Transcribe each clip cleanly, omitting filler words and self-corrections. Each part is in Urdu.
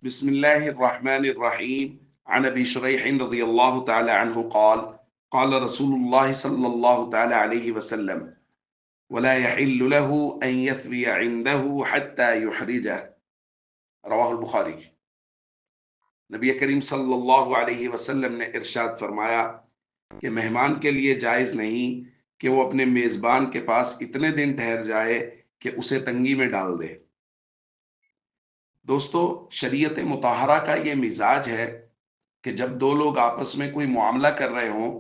بسم الله الرحمن الرحيم. عن أبي شريح رضي الله تعالى عنه قال قال رسول الله صلى الله تعالى عليه وسلم ولا يحل له أن يثوي عنده حتى يحرجه. رواہ البخاری. نبی کریم صلی اللہ علیہ وسلم نے ارشاد فرمایا کہ مہمان کے لیے جائز نہیں کہ وہ اپنے میزبان کے پاس اتنے دن ٹھہر جائے کہ اسے تنگی میں ڈال دے. دوستو، شریعت مطہرہ کا یہ مزاج ہے کہ جب دو لوگ آپس میں کوئی معاملہ کر رہے ہوں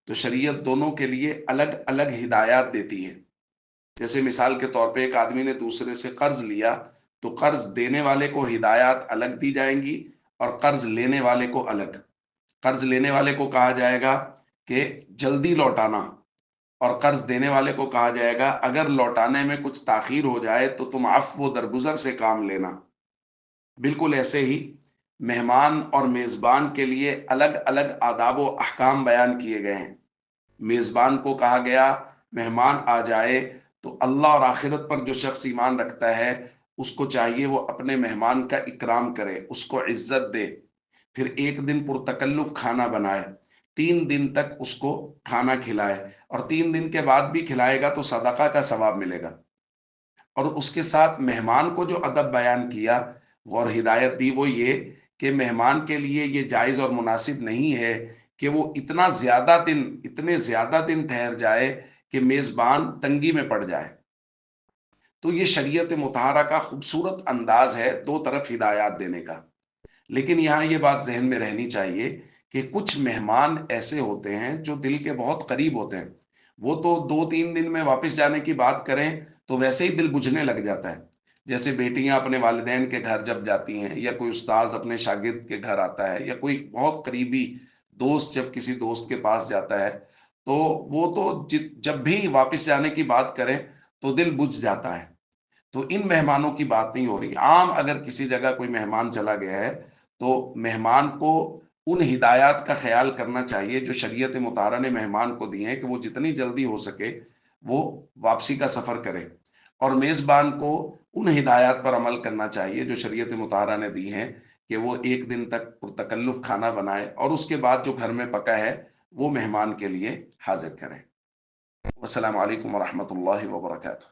تو شریعت دونوں کے لیے الگ الگ ہدایات دیتی ہے. جیسے مثال کے طور پہ ایک آدمی نے دوسرے سے قرض لیا تو قرض دینے والے کو ہدایات الگ دی جائیں گی اور قرض لینے والے کو الگ. قرض لینے والے کو کہا جائے گا کہ جلدی لوٹانا، اور قرض دینے والے کو کہا جائے گا اگر لوٹانے میں کچھ تاخیر ہو جائے تو تم عفو و درگزر سے کام لینا. بالکل ایسے ہی مہمان اور میزبان کے لیے الگ الگ آداب و احکام بیان کیے گئے ہیں. میزبان کو کہا گیا مہمان آ جائے تو اللہ اور آخرت پر جو شخص ایمان رکھتا ہے اس کو چاہیے وہ اپنے مہمان کا اکرام کرے، اس کو عزت دے، پھر ایک دن پرتکلف کھانا بنائے، 3 دن تک اس کو کھانا کھلائے، اور 3 دن کے بعد بھی کھلائے گا تو صدقہ کا ثواب ملے گا. اور اس کے ساتھ مہمان کو جو ادب بیان کیا اور ہدایت دی وہ یہ کہ مہمان کے لیے یہ جائز اور مناسب نہیں ہے کہ وہ اتنے زیادہ دن ٹھہر جائے کہ میزبان تنگی میں پڑ جائے. تو یہ شریعت مطہرہ کا خوبصورت انداز ہے دو طرف ہدایات دینے کا. لیکن یہاں یہ بات ذہن میں رہنی چاہیے کہ کچھ مہمان ایسے ہوتے ہیں جو دل کے بہت قریب ہوتے ہیں. وہ تو 2-3 دن میں واپس جانے کی بات کریں تو ویسے ہی دل بجھنے لگ جاتا ہے. جیسے بیٹیاں اپنے والدین کے گھر جب جاتی ہیں، یا کوئی استاذ اپنے شاگرد کے گھر آتا ہے، یا کوئی بہت قریبی دوست جب کسی دوست کے پاس جاتا ہے تو وہ تو جب بھی واپس جانے کی بات کریں تو دل بجھ جاتا ہے. تو ان مہمانوں کی بات نہیں ہو رہی. عام اگر کسی جگہ کوئی مہمان چلا گیا ہے تو مہمان کو ان ہدایات کا خیال کرنا چاہیے جو شریعت مطہرہ نے مہمان کو دی ہیں کہ وہ جتنی جلدی ہو سکے وہ واپسی کا سفر کرے، اور میزبان کو ان ہدایات پر عمل کرنا چاہیے جو شریعت مطہرہ نے دی ہیں کہ وہ ایک دن تک پرتکلف کھانا بنائے اور اس کے بعد جو گھر میں پکا ہے وہ مہمان کے لیے حاضر کریں. والسلام علیکم ورحمۃ اللہ وبرکاتہ.